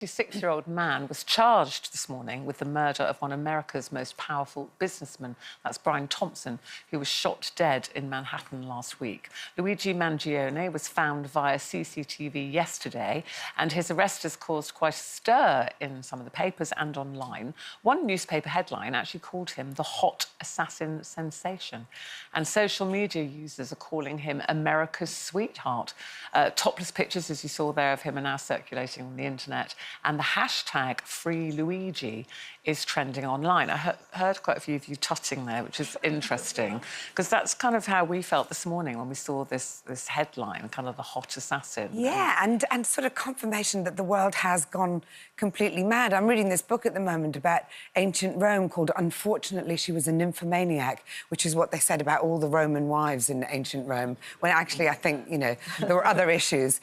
A 56-year-old man was charged this morning with the murder of one of America's most powerful businessmen. That's Brian Thompson, who was shot dead in Manhattan last week. Luigi Mangione was found via CCTV yesterday, and his arrest has caused quite a stir in some of the papers and online. One newspaper headline actually called him the hot assassin sensation, and social media users are calling him America's sweetheart. Topless pictures, as you saw there, of him are now circulating on the internet. And the hashtag #FreeLuigi is trending online. I heard quite a few of you tutting there, which is interesting, because that's kind of how we felt this morning when we saw this headline, kind of the hot assassin. Yeah, and sort of confirmation that the world has gone completely mad. I'm reading this book at the moment about ancient Rome called Unfortunately She Was a Nymphomaniac, which is what they said about all the Roman wives in ancient Rome, when actually I think, you know, there were other issues.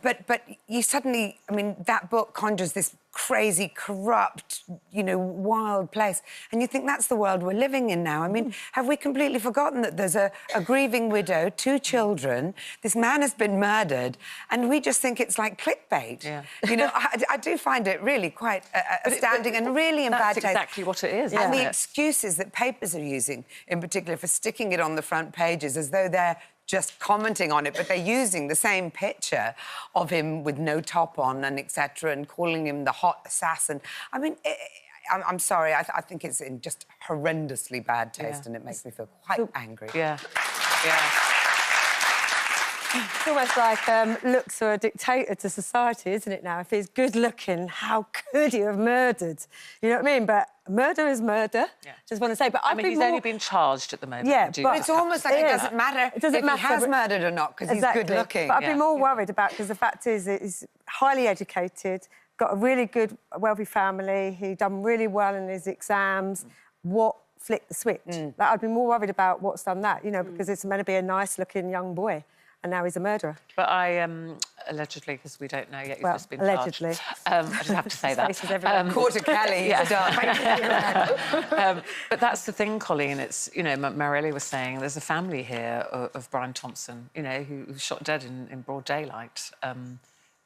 But you suddenly, I mean, that book conjures this crazy, corrupt, you know, wild place. And you think that's the world we're living in now. I mean, have we completely forgotten that there's a grieving widow, 2 children, this man has been murdered, and we just think it's like clickbait? Yeah. You know, I do find it really quite astounding and really in bad taste. That's exactly what it is. And the excuses that papers are using, in particular, for sticking it on the front pages as though they're just commenting on it, but they're using the same picture of him with no top on and etc. and calling him the hot assassin. I mean, I'm sorry, I think it's in just horrendously bad taste, and it makes me feel quite angry. Yeah. It's almost like looks are a dictator to society, isn't it now? If he's good-looking, how could he have murdered? You know what I mean? But murder is murder. Yeah. Just want to say, but I mean, he's only been charged at the moment. Yeah, but it's almost like it doesn't matter if he has murdered or not, because he's good-looking. But I'd be more worried about, because the fact is, he's highly educated, got a really good, wealthy family, he done really well in his exams. What flicked the switch? Like, I'd be more worried about what's done that, you know, because it's meant to be a nice-looking young boy. And now he's a murderer. But I, allegedly, because we don't know yet, you've just been allegedly. charged. I just have to say that. Quarter Kelly, but that's the thing, Colleen. It's, you know, Marelli was saying there's a family here of Brian Thompson, you know, who was shot dead in broad daylight. And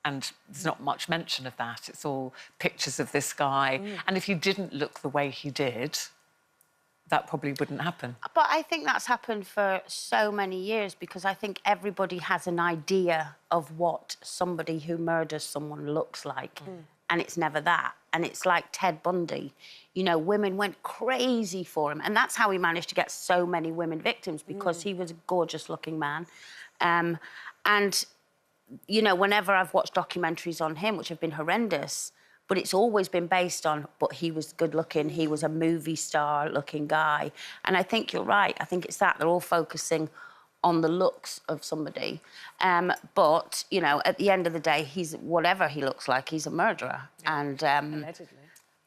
there's not much mention of that. It's all pictures of this guy. And if he didn't look the way he did, that probably wouldn't happen. But I think that's happened for so many years, because I think everybody has an idea of what somebody who murders someone looks like, and it's never that. And it's like Ted Bundy. You know, women went crazy for him, and that's how he managed to get so many women victims, because he was a gorgeous-looking man. And, you know, whenever I've watched documentaries on him, which have been horrendous, but it's always been based on, but he was good-looking, he was a movie star-looking guy. And I think you're right. I think it's that. They're all focusing on the looks of somebody. But, you know, at the end of the day, he's whatever he looks like, he's a murderer. And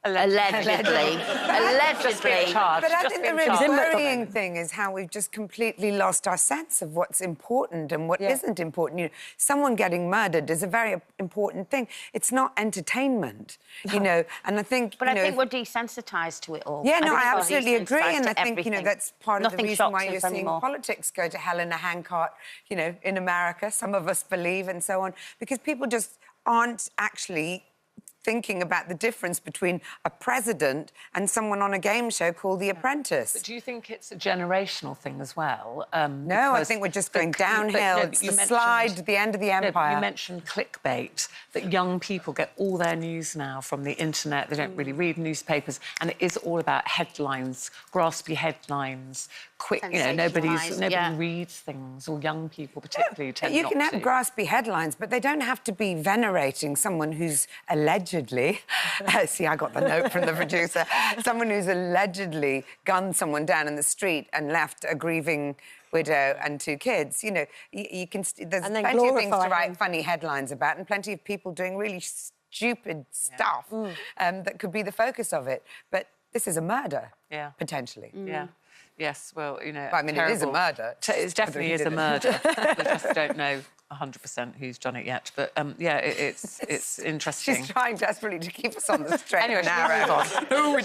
Allegedly. Allegedly. But I think the really worrying thing is how we've just completely lost our sense of what's important and what isn't important. You know, someone getting murdered is a very important thing. It's not entertainment, you know, and I think... But I think we're desensitised to it all. Yeah, no, I absolutely agree, and I think, you know, that's part of the reason why you're seeing politics go to hell in a handcart, you know, in America, some of us believe, and so on, because people just aren't actually thinking about the difference between a president and someone on a game show called The Apprentice. But do you think it's a generational thing as well? No, I think we're just going downhill. It's the slide to the end of the empire. You mentioned clickbait, that young people get all their news now from the internet. They don't really read newspapers, and it is all about headlines, graspy headlines, quick, you know, nobody reads things, or young people particularly tend not to. You can have graspy headlines, but they don't have to be venerating someone who's allegedly... see, I got the note from the producer. Someone who's allegedly gunned someone down in the street and left a grieving widow and 2 kids. You know, you can... There's plenty of things to write funny headlines about, and plenty of people doing really stupid stuff that could be the focus of it. But this is a murder, potentially. Yeah. Yes, well, you know... I mean, it is a murder. It definitely is a murder. We just don't know 100% who's done it yet. But, yeah, it's interesting. She's trying desperately to keep us on the straight and narrow. narrow.